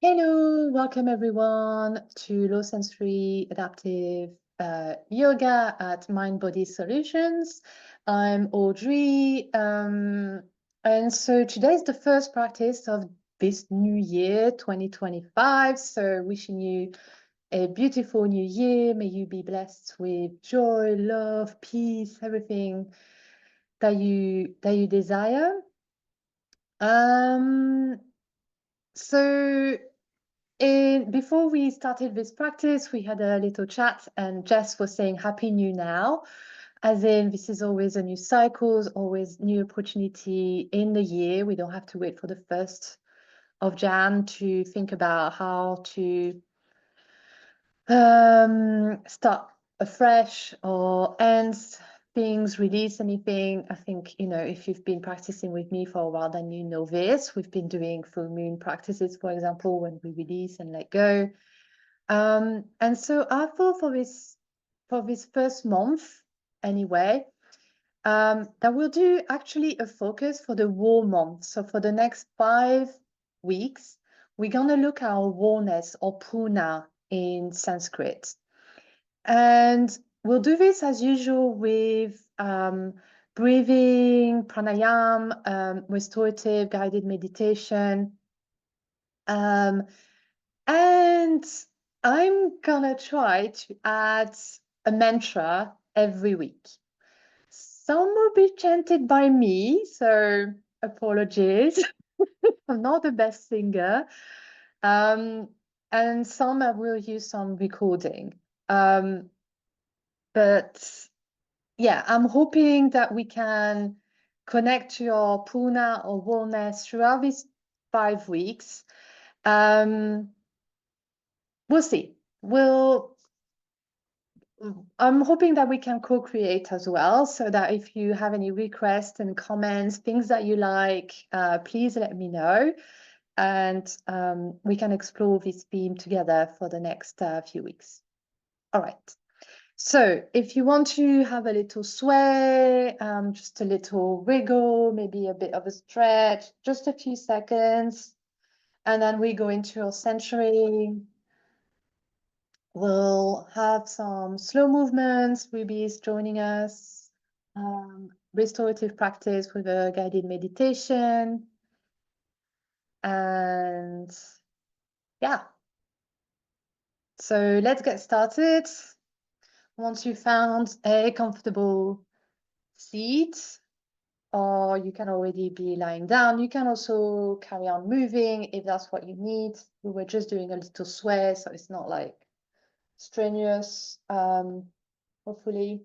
Hello, welcome everyone to Low Sensory Adaptive Yoga at Mind Body Solutions. I'm Audrey, and so today is the first practice of this new year, 2025. So wishing you a beautiful new year. May you be blessed with joy, love, peace, everything that you desire. So. And before we started this practice, we had a little chat, and Jess was saying Happy New Now, as in this is always a new cycle, always new opportunity in the year. We don't have to wait for the 1st of Jan to think about how to start afresh or end things, release anything. I think, if you've been practicing with me for a while, then you know this. We've been doing full moon practices, for example, when we release and let go. And so I thought for this first month, anyway, that we'll do actually a focus for the whole month. So for the next 5 weeks, we're gonna look at our wholeness or purna in Sanskrit. And we'll do this as usual with breathing, pranayama, restorative guided meditation. And I'm gonna try to add a mantra every week. Some will be chanted by me, so apologies. I'm not the best singer. And some I will use some recording. But yeah, I'm hoping that we can connect to your purna or wholeness throughout these 5 weeks. We'll see. I'm hoping that we can co-create as well, so that if you have any requests and comments, things that you like, please let me know. And we can explore this theme together for the next few weeks. All right. So if you want to have a little sway, just a little wiggle, maybe a bit of a stretch, just a few seconds, and then we go into our centering. We'll have some slow movements. Ruby is joining us. Restorative practice with a guided meditation. And yeah. So let's get started. Once you found a comfortable seat, or you can already be lying down, you can also carry on moving if that's what you need. We were just doing a little sway, so it's not like strenuous, hopefully.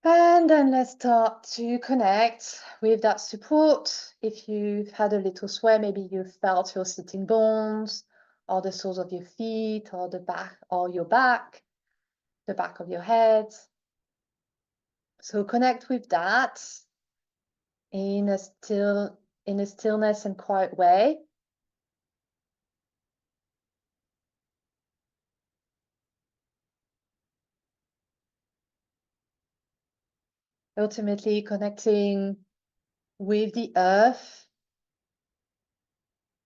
And then let's start to connect with that support. If you've had a little sway, maybe you've felt your sitting bones or the soles of your feet or the back or your back, the back of your head. So connect with that in a stillness and quiet way. Ultimately connecting with the earth,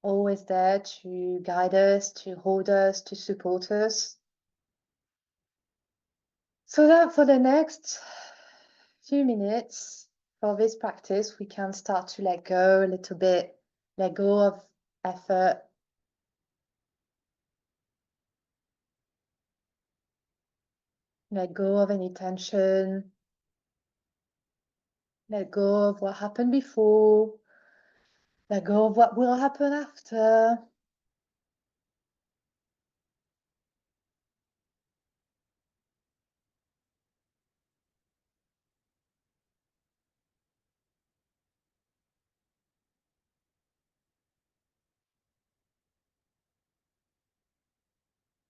always there to guide us, to hold us, to support us. So that for the next few minutes for this practice, we can start to let go a little bit, let go of effort. Let go of any tension. Let go of what happened before. Let go of what will happen after.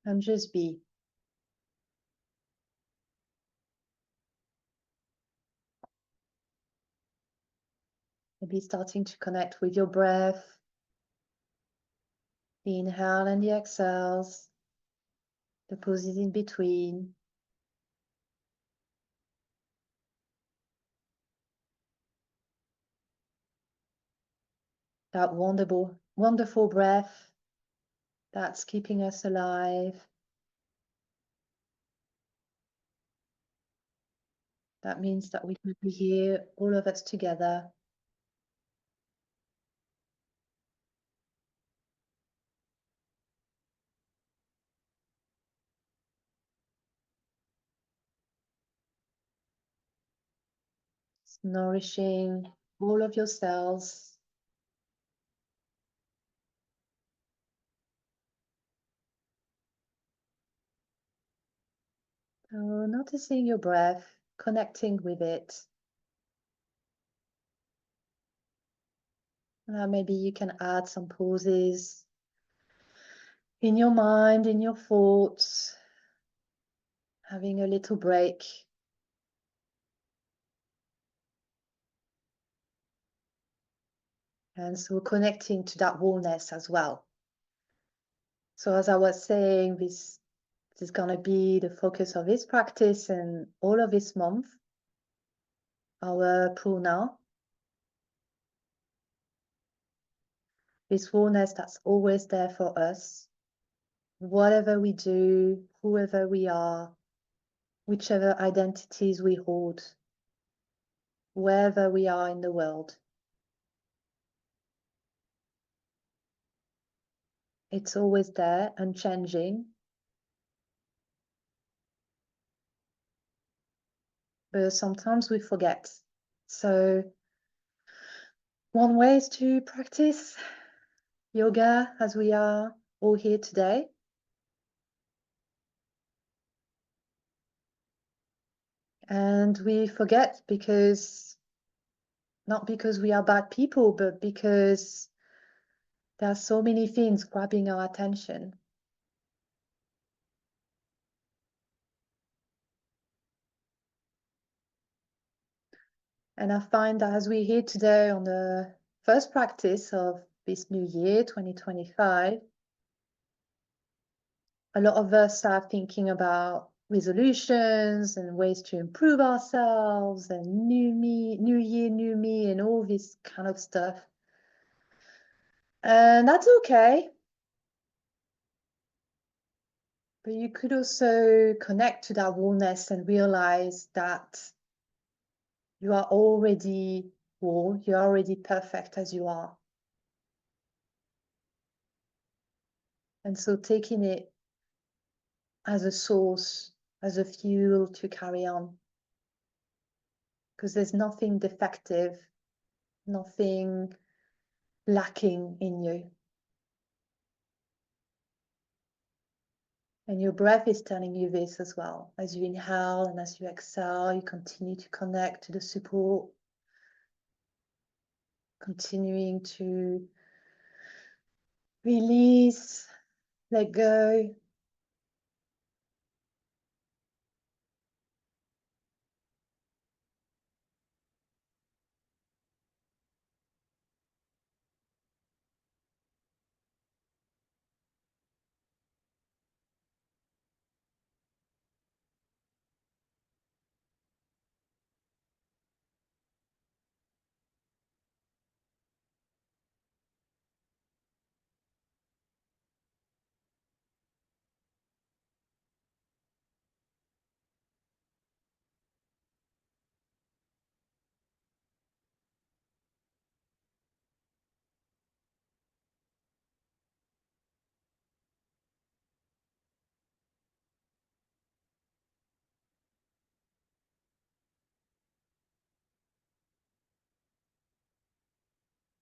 And just be. Maybe starting to connect with your breath. The inhale and the exhales. The pauses in between. That wonderful breath that's keeping us alive. That means that we can be here, all of us together. It's nourishing all of your cells. So noticing your breath, connecting with it. Now maybe you can add some pauses in your mind, in your thoughts, having a little break. And so connecting to that wholeness as well. So as I was saying, this is going to be the focus of this practice and all of this month. Our purna, this wholeness that's always there for us. Whatever we do, whoever we are, whichever identities we hold, wherever we are in the world. It's always there, unchanging. But sometimes we forget. So one way is to practice yoga as we are all here today. And we forget not because we are bad people, but because there are so many things grabbing our attention. And I find that as we're here today on the first practice of this new year, 2025, a lot of us are thinking about resolutions and ways to improve ourselves and new me, new year, new me, and all this kind of stuff. And that's okay. But you could also connect to that wholeness and realize that you are already whole, you're already perfect as you are. And so taking it as a source, as a fuel to carry on. Because there's nothing defective, nothing lacking in you. And your breath is telling you this as well. As you inhale and as you exhale, you continue to connect to the support, continuing to release, let go.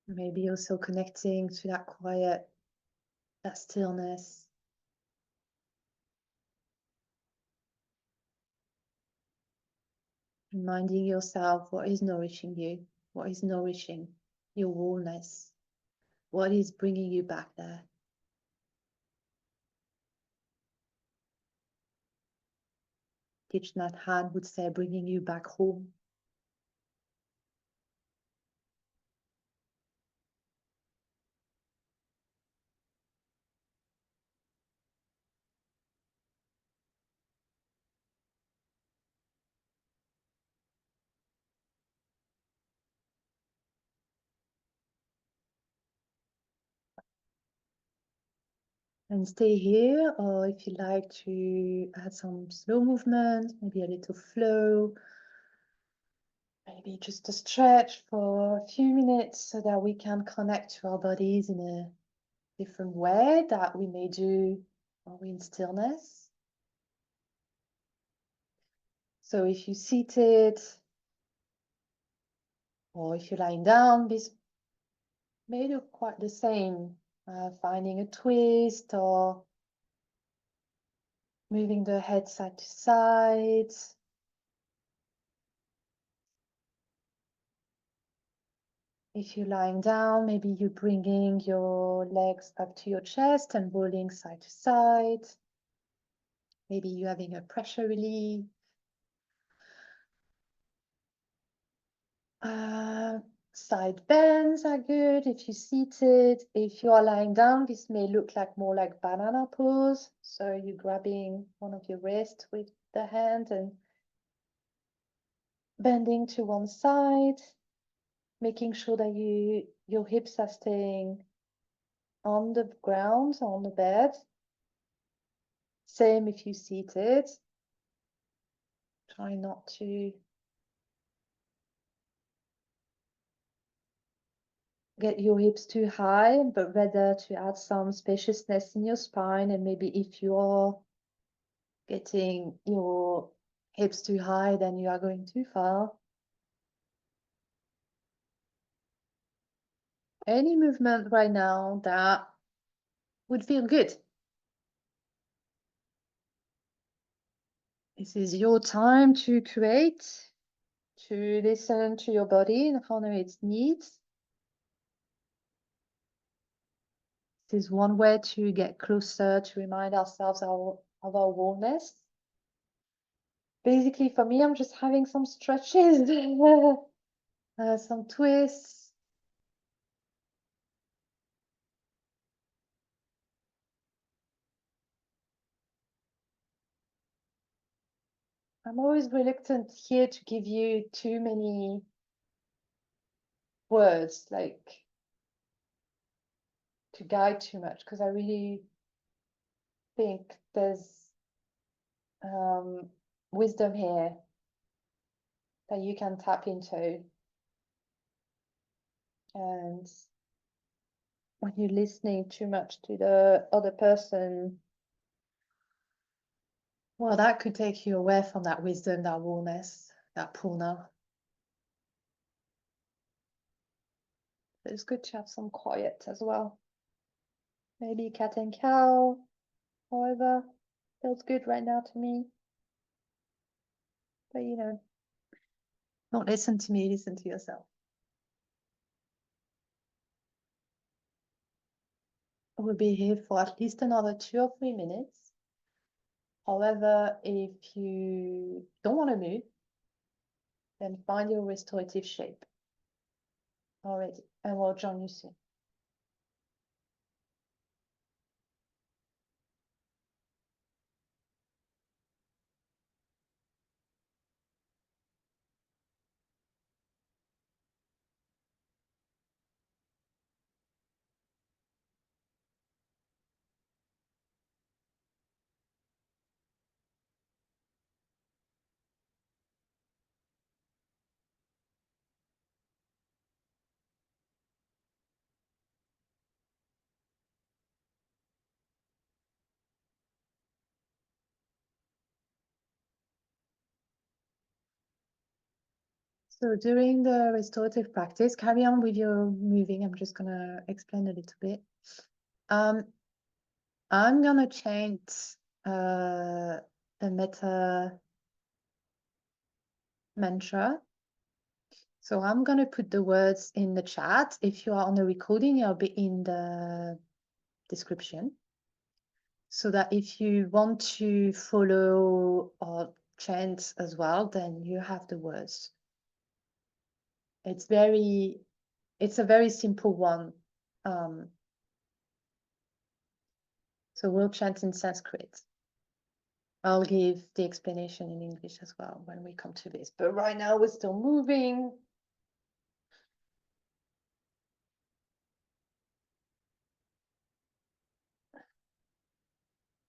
Maybe also connecting to that quiet, that stillness. Reminding yourself what is nourishing you, what is nourishing your wholeness, what is bringing you back there. Thich Nhat Hanh would say, bringing you back home. And stay here, or if you like to add some slow movement, maybe a little flow, maybe just a stretch for a few minutes so that we can connect to our bodies in a different way that we may do while we're in stillness. So if you're seated or if you're lying down, this may look quite the same. Finding a twist or moving the head side to side. If you're lying down, maybe you're bringing your legs up to your chest and rolling side to side. Maybe you're having a pressure relief. Side bends are good if you're seated. If you are lying down, this may look like more like banana pose. So you're grabbing one of your wrists with the hand and bending to one side, making sure that your hips are staying on the ground, on the bed. Same if you're seated. Try not to get your hips too high, but rather to add some spaciousness in your spine. And maybe if you are getting your hips too high, then you are going too far. Any movement right now that would feel good. This is your time to create, to listen to your body and honor its needs. This is one way to get closer, to remind ourselves of our wholeness. Basically, for me, I'm just having some stretches, some twists. I'm always reluctant here to give you too many words, like to guide too much, because I really think there's wisdom here that you can tap into. And when you're listening too much to the other person, well, that could take you away from that wisdom, that wholeness, that purna. But it's good to have some quiet as well. Maybe cat and cow, however, feels good right now to me. But you know, don't listen to me, listen to yourself. We'll be here for at least another 2 or 3 minutes. However, if you don't want to move, then find your restorative shape already, and we'll join you soon. So during the restorative practice, carry on with your moving. I'm just going to explain a little bit. I'm going to chant the Metta Mantra. So I'm going to put the words in the chat. If you are on the recording, it'll be in the description. So that if you want to follow or chant as well, then you have the words. It's a very simple one. So we'll chant in Sanskrit. I'll give the explanation in English as well when we come to this. But right now we're still moving.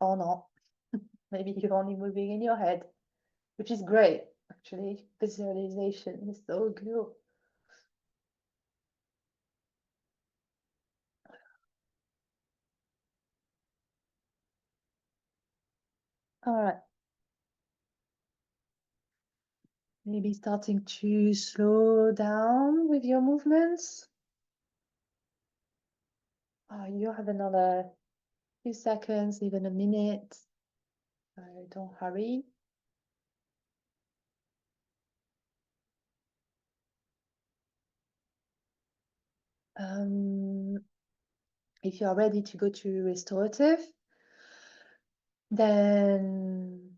or not. Maybe you're only moving in your head, which is great, actually. Visualization is so cool. All right. Maybe starting to slow down with your movements. You have another few seconds, even a minute. Don't hurry. If you are ready to go to restorative, then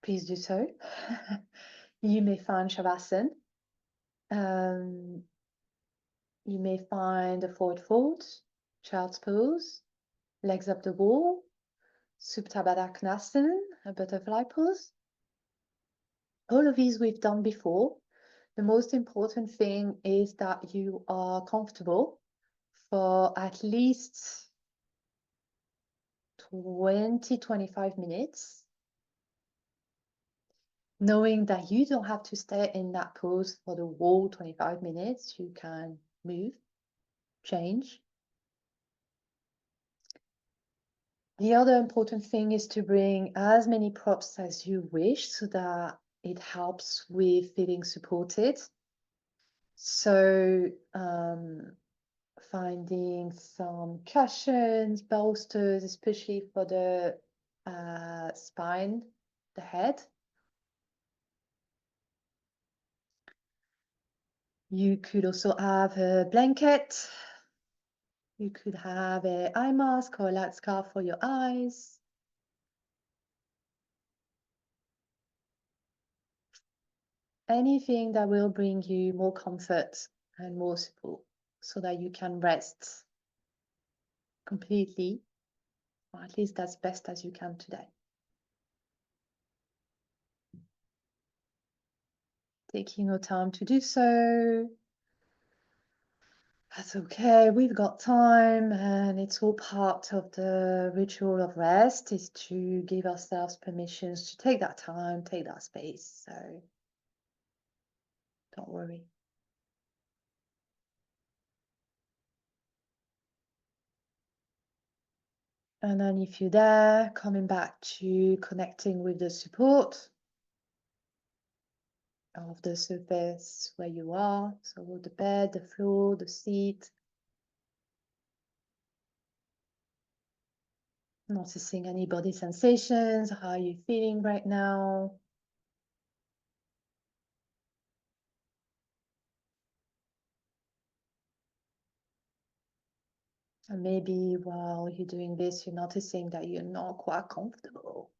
please do so. You may find Shavasana. You may find a forward fold, child's pose, legs up the wall, Supta Baddha Konasana, a butterfly pose. All of these we've done before. The most important thing is that you are comfortable for at least 20-25 minutes, knowing that you don't have to stay in that pose for the whole 25 minutes. You can move, change. The other important thing is to bring as many props as you wish so that it helps with feeling supported. So finding some cushions, bolsters, especially for the spine, the head. You could also have a blanket. You could have an eye mask or a light scarf for your eyes. Anything that will bring you more comfort and more support so that you can rest completely, or at least as best as you can today. Taking your time to do so. That's okay, we've got time, and it's all part of the ritual of rest, is to give ourselves permissions to take that time, take that space. So don't worry. And then if you're there, coming back to connecting with the support of the surface where you are, so the bed, the floor, the seat. Noticing any body sensations, how are you feeling right now? And maybe while you're doing this, you're noticing that you're not quite comfortable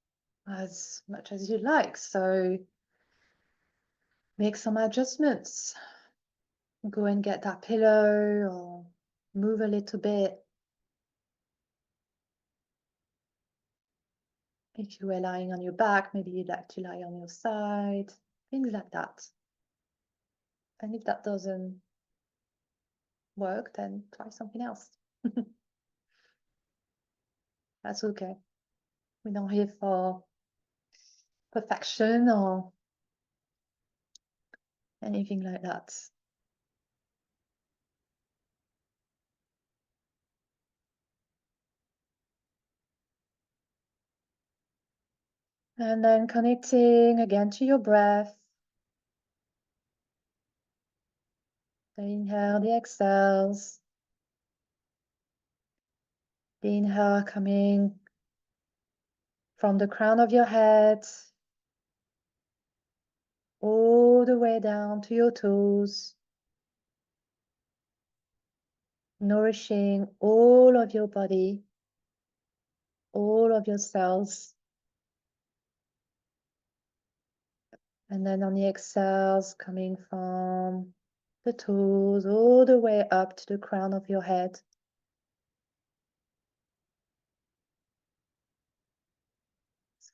as much as you like. So make some adjustments. Go and get that pillow or move a little bit. If you were lying on your back, maybe you'd like to lie on your side, things like that. And if that doesn't work, then try something else. That's okay. We're not here for perfection or anything like that. And then connecting again to your breath. The inhale, the exhales. The inhale coming from the crown of your head all the way down to your toes, nourishing all of your body, all of your cells. And then on the exhales, coming from the toes all the way up to the crown of your head.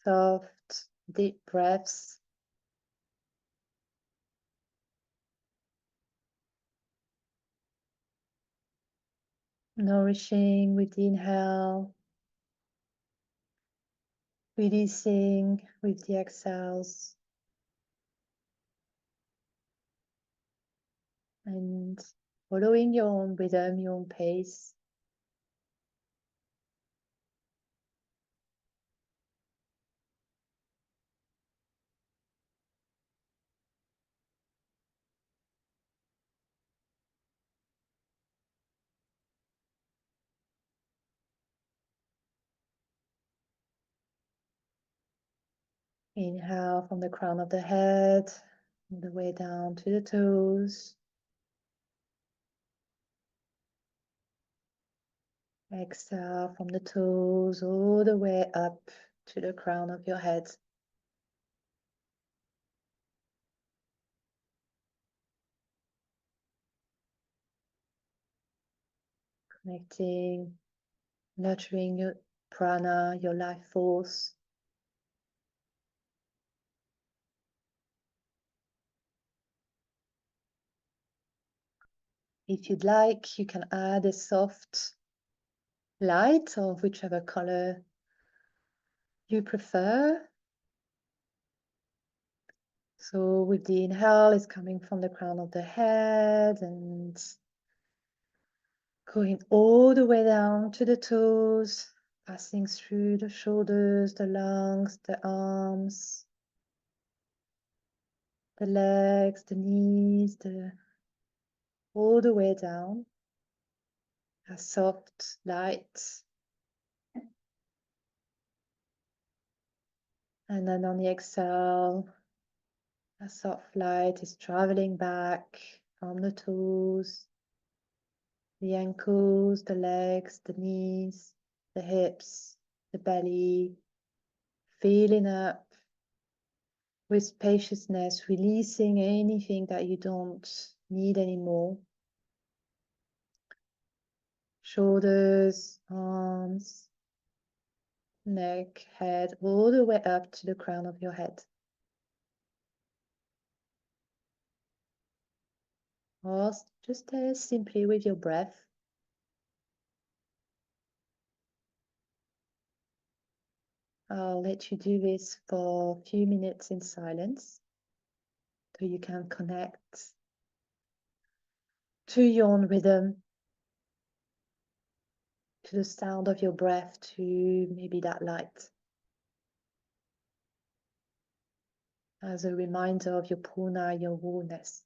Soft, deep breaths. Nourishing with the inhale, releasing with the exhales. And following your own rhythm, your own pace. Inhale from the crown of the head, all the way down to the toes. Exhale from the toes, all the way up to the crown of your head. Connecting, nurturing your prana, your life force. If you'd like, you can add a soft light of whichever color you prefer. So with the inhale, it's coming from the crown of the head and going all the way down to the toes, passing through the shoulders, the lungs, the arms, the legs, the knees, all the way down. A soft light. And then on the exhale, a soft light is traveling back from the toes, the ankles, the legs, the knees, the hips, the belly, filling up with spaciousness, releasing anything that you don't need anymore. Shoulders, arms, neck, head, all the way up to the crown of your head. Or just stay simply with your breath. I'll let you do this for a few minutes in silence so you can connect to your own rhythm, to the sound of your breath, to maybe that light as a reminder of your purna, your wholeness.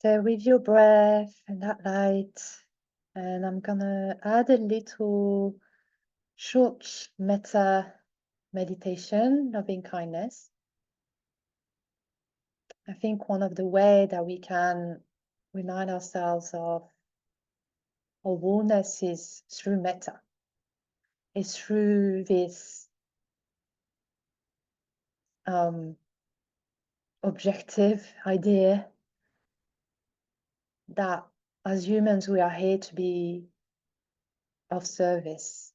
Stay with your breath and that light. And I'm gonna add a little short metta meditation, loving kindness. I think one of the ways that we can remind ourselves of our wholeness is through metta. It's through this objective idea that as humans we are here to be of service.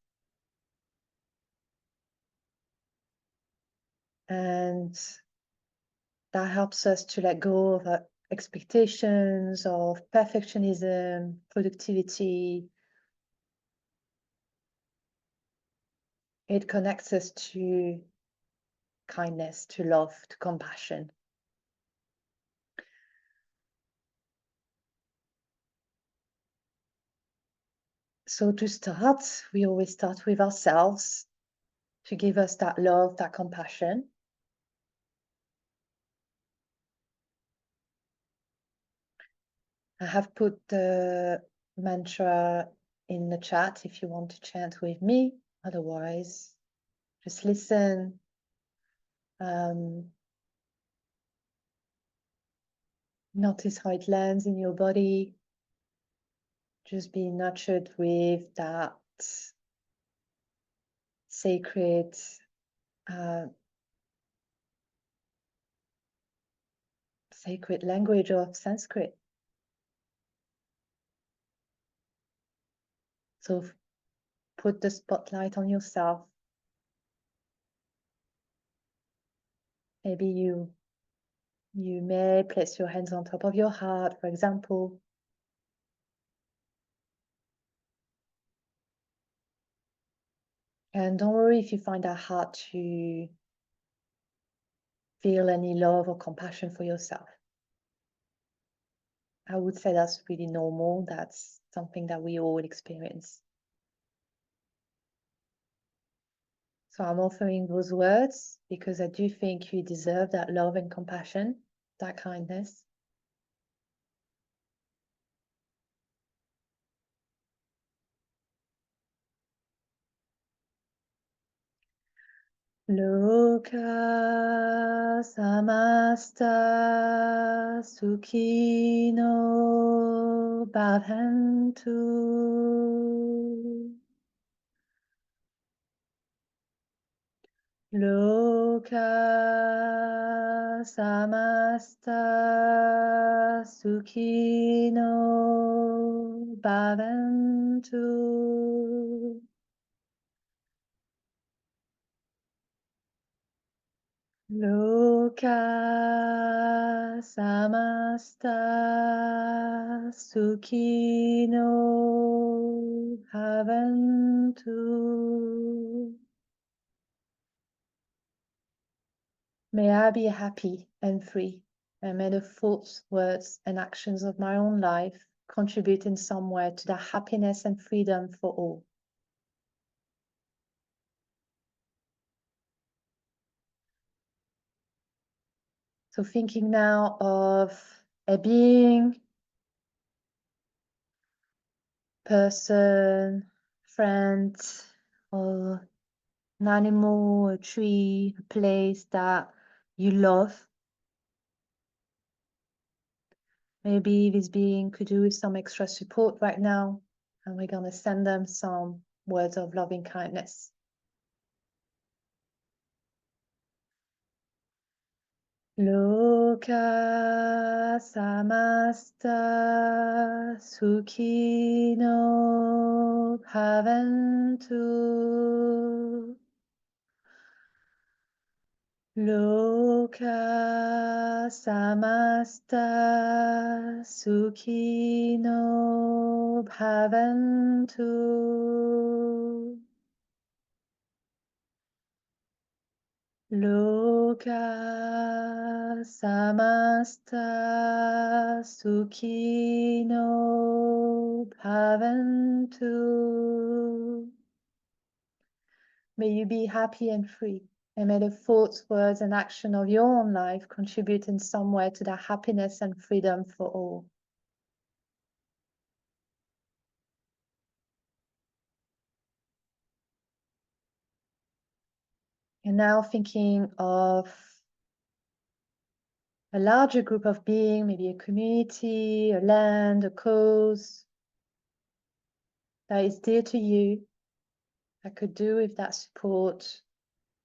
And that helps us to let go of our expectations of perfectionism, productivity. It connects us to kindness, to love, to compassion. So to start, we always start with ourselves to give us that love, that compassion. I have put the mantra in the chat if you want to chant with me. Otherwise, just listen. Notice how it lands in your body. Just be nurtured with that sacred sacred language of Sanskrit. So put the spotlight on yourself. Maybe you may place your hands on top of your heart, for example. And don't worry if you find that hard to feel any love or compassion for yourself. I would say that's really normal. That's something that we all experience. So I'm offering those words because I do think you deserve that love and compassion, that kindness. Lokah Samastah Sukhino Bhavantu. Lokah Samastah Sukhino Bhavantu. Lokah Samastah Sukhino Bhavantu. May I be happy and free, and may the thoughts, words, and actions of my own life contribute in some way to the happiness and freedom for all. So thinking now of a being, person, friend, or an animal, a tree, a place that you love. Maybe this being could do with some extra support right now, and we're going to send them some words of loving kindness. Lokah Samastah Sukhino Bhavantu. Lokah Samastah Sukhino Bhavantu. Lokah Samastah Sukhino Bhavantu. May you be happy and free, and may the thoughts, words, and action of your own life contribute in some way to the happiness and freedom for all. And now thinking of a larger group of being, maybe a community, a land, a cause that is dear to you, that could do with that support,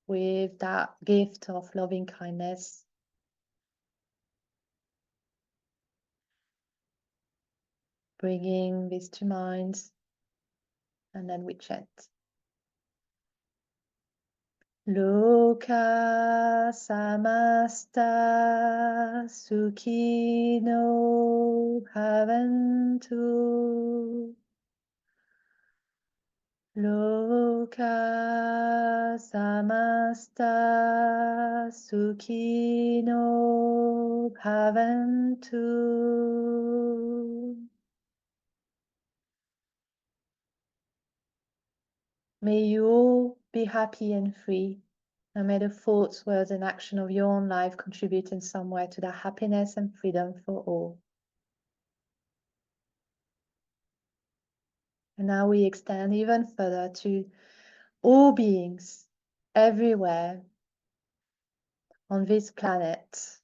with that gift of loving kindness. Bringing this to mind, and then we chant. Lokah Samastah Sukhino Bhavantu. Lokah Samastah Sukhino Bhavantu. May you all be happy and free, and may the thoughts, words, and action of your own life contribute in some way to that happiness and freedom for all. And now we extend even further to all beings everywhere on this planet.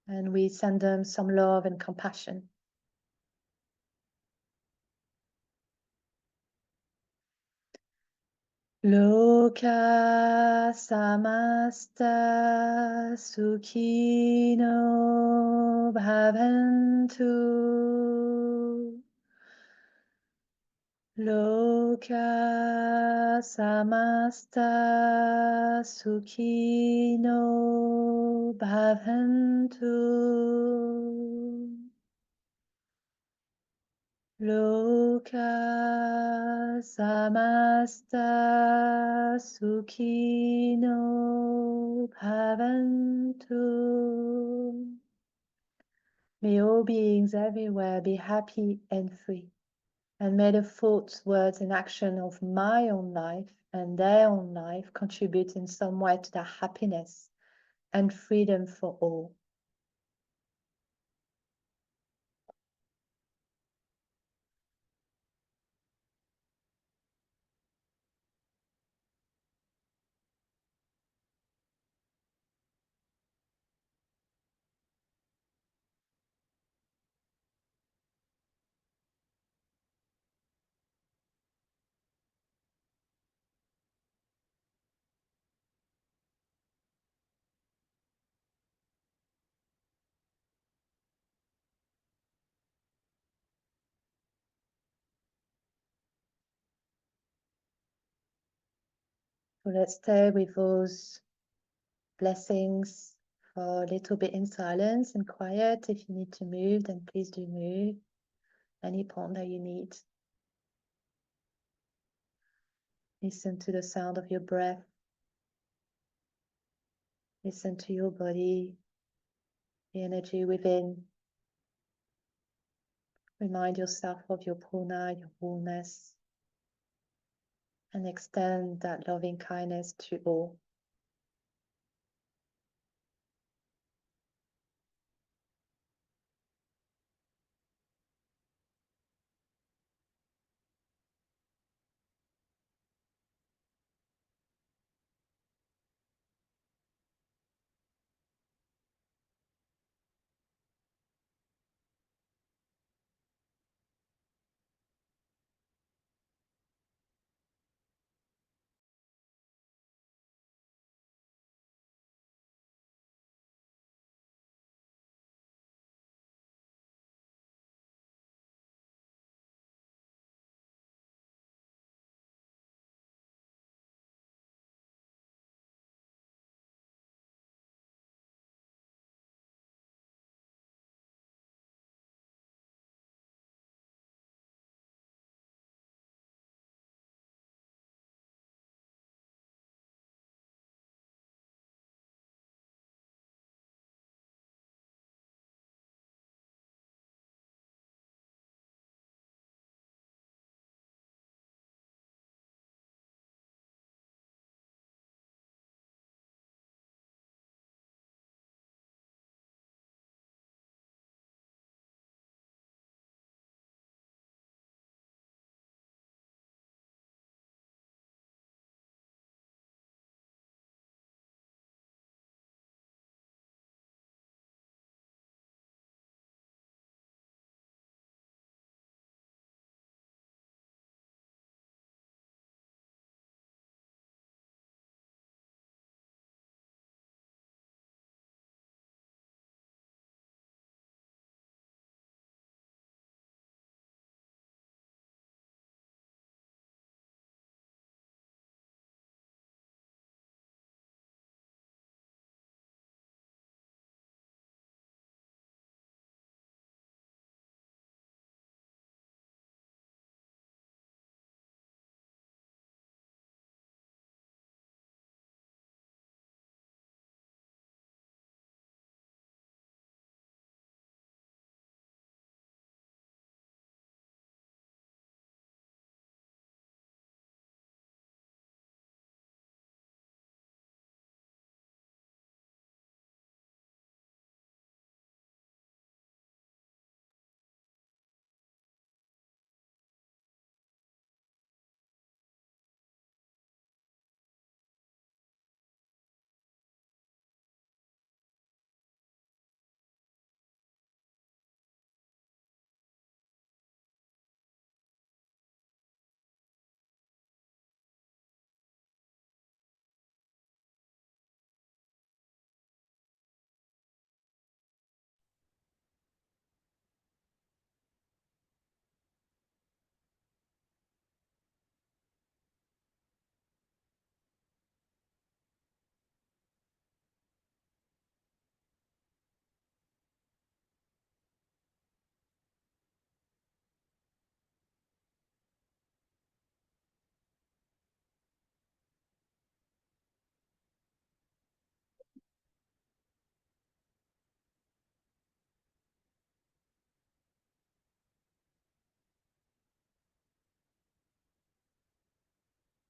And we send them some love and compassion. Lokah Samastah Sukhino Bhavantu. Lokah Samastah Sukhino Bhavantu. Lokah Samastah Sukhino Bhavantu. May all beings everywhere be happy and free. And may the thoughts, words, and action of my own life and their own life contribute in some way to that happiness and freedom for all. So let's stay with those blessings for a little bit in silence and quiet. If you need to move, then please do move. Any point that you need. Listen to the sound of your breath. Listen to your body, the energy within. Remind yourself of your purna, your wholeness, and extend that loving kindness to all.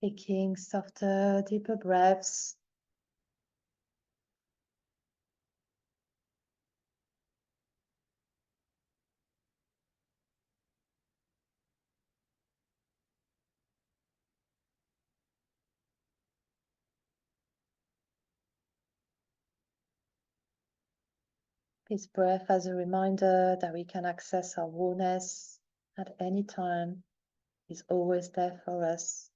Taking softer, deeper breaths. This breath as a reminder that we can access our wholeness at any time, is always there for us.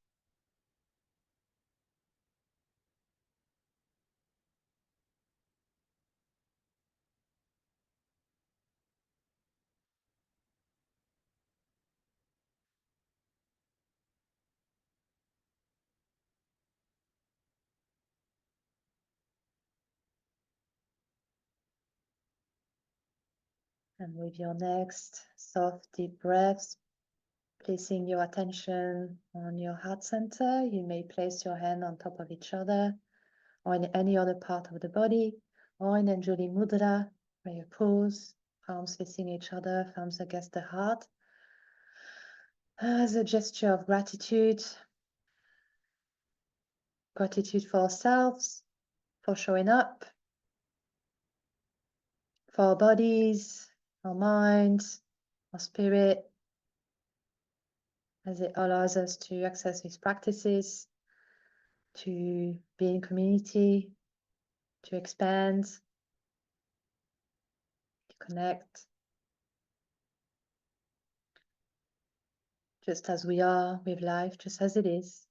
And with your next soft, deep breaths, placing your attention on your heart center, you may place your hand on top of each other or in any other part of the body, or in Anjali Mudra, where you pause, palms facing each other, thumbs against the heart, as a gesture of gratitude. Gratitude for ourselves, for showing up, for our bodies, our minds, our spirit, as it allows us to access these practices, to be in community, to expand, to connect, just as we are with life, just as it is.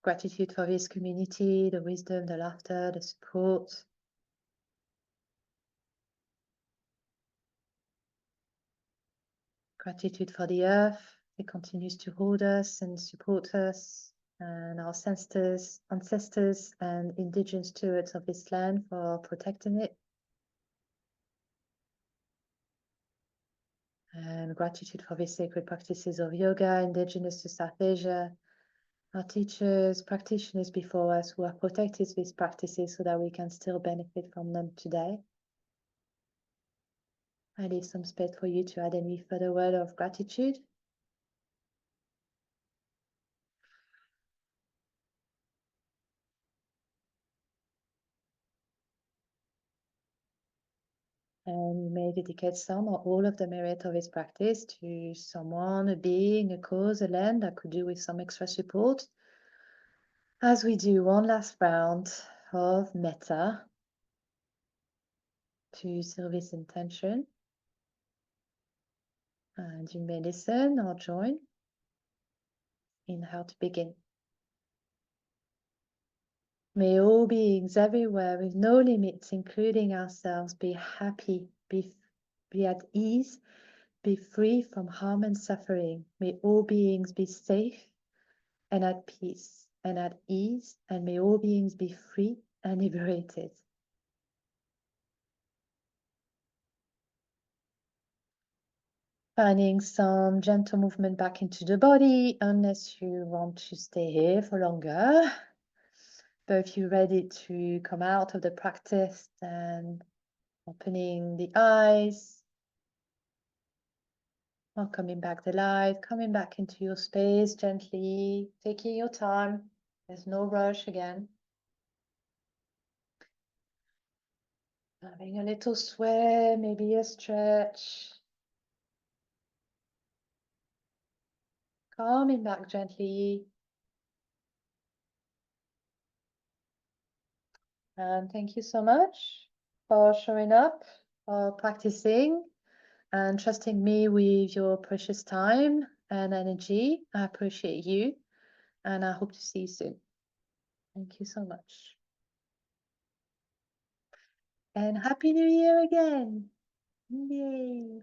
Gratitude for this community, the wisdom, the laughter, the support. Gratitude for the earth. It continues to hold us and support us, and our ancestors and indigenous stewards of this land for protecting it. And gratitude for the sacred practices of yoga, indigenous to South Asia, our teachers, practitioners before us who have protected these practices so that we can still benefit from them today. I leave some space for you to add any further word of gratitude. And you may dedicate some or all of the merit of this practice to someone, a being, a cause, a land that could do with some extra support. As we do one last round of metta to service intention. And you may listen or join in how to begin. May all beings everywhere with no limits, including ourselves, be happy, be at ease, be free from harm and suffering. May all beings be safe and at peace and at ease, and may all beings be free and liberated. Finding some gentle movement back into the body, unless you want to stay here for longer. But if you're ready to come out of the practice, and opening the eyes, welcoming back the light, coming back into your space gently, taking your time. There's no rush again. Having a little sway, maybe a stretch. Coming back gently. And thank you so much for showing up, for practicing, and trusting me with your precious time and energy. I appreciate you, and I hope to see you soon. Thank you so much. And Happy New Year again. Yay.